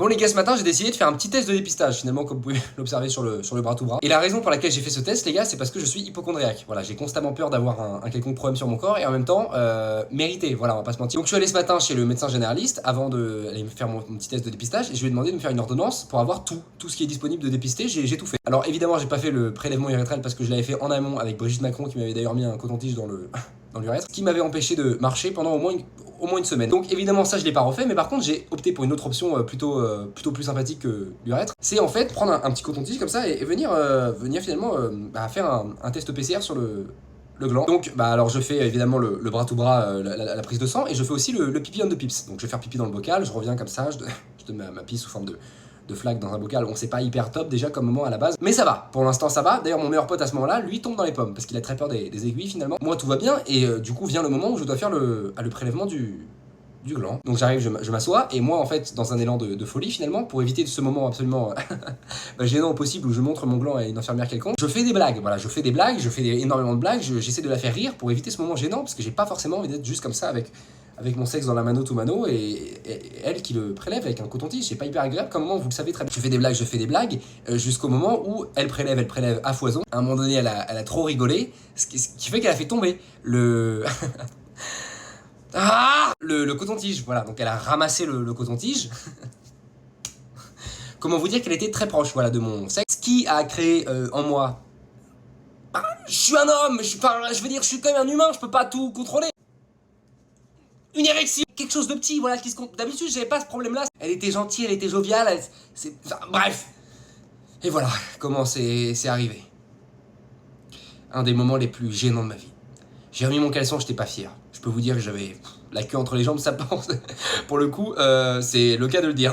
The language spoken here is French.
Bon les gars, ce matin j'ai décidé de faire un petit test de dépistage finalement, comme vous pouvez l'observer sur le bras tout bras. Et la raison pour laquelle j'ai fait ce test les gars, c'est parce que je suis hypocondriaque. Voilà, j'ai constamment peur d'avoir un quelconque problème sur mon corps et en même temps mérité, voilà, on va pas se mentir. Donc je suis allé ce matin chez le médecin généraliste avant d'aller me faire mon petit test de dépistage et je lui ai demandé de me faire une ordonnance pour avoir tout ce qui est disponible de dépister, j'ai tout fait. Alors évidemment j'ai pas fait le prélèvement urétral parce que je l'avais fait en amont avec Brigitte Macron qui m'avait d'ailleurs mis un coton-tige dans l'urètre, qui m'avait empêché de marcher pendant au moins une semaine. Donc évidemment ça je l'ai pas refait, mais par contre j'ai opté pour une autre option plutôt plus sympathique que l'urètre. C'est en fait prendre un petit coton-tige comme ça et venir finalement faire un test PCR sur le gland. Donc alors je fais évidemment le bras tout bras, la prise de sang, et je fais aussi le pipi on the pips. Donc je vais faire pipi dans le bocal, je reviens comme ça, je donne ma pisse sous forme de flaque dans un bocal. Bon, c'est pas hyper top déjà comme moment à la base, mais ça va, pour l'instant ça va. D'ailleurs mon meilleur pote à ce moment-là, lui tombe dans les pommes parce qu'il a très peur des aiguilles finalement. Moi tout va bien et du coup vient le moment où je dois faire le prélèvement du gland. Donc j'arrive, je m'assois, et moi en fait dans un élan de folie finalement, pour éviter ce moment absolument gênant au possible où je montre mon gland à une infirmière quelconque, je fais des blagues, voilà, je fais énormément de blagues, j'essaie de la faire rire pour éviter ce moment gênant, parce que j'ai pas forcément envie d'être juste comme ça avec mon sexe dans la mano to mano et elle qui le prélève avec un coton-tige. C'est pas hyper agréable comme moment, vous le savez très bien. Je fais des blagues jusqu'au moment où elle prélève à foison. À un moment donné elle a trop rigolé, ce qui fait qu'elle a fait tomber le coton-tige, voilà, donc elle a ramassé le coton-tige. Comment vous dire qu'elle était très proche, voilà, de mon sexe, qui a créé en moi... je suis un homme, je veux dire, je suis quand même un humain, je peux pas tout contrôler. Une érection, quelque chose de petit, voilà, qui se compte. D'habitude, j'avais pas ce problème-là. Elle était gentille, elle était joviale, bref. Et voilà comment c'est arrivé. Un des moments les plus gênants de ma vie. J'ai remis mon caleçon, j'étais pas fier. Je peux vous dire que j'avais la queue entre les jambes, ça pense. Pour le coup, c'est le cas de le dire.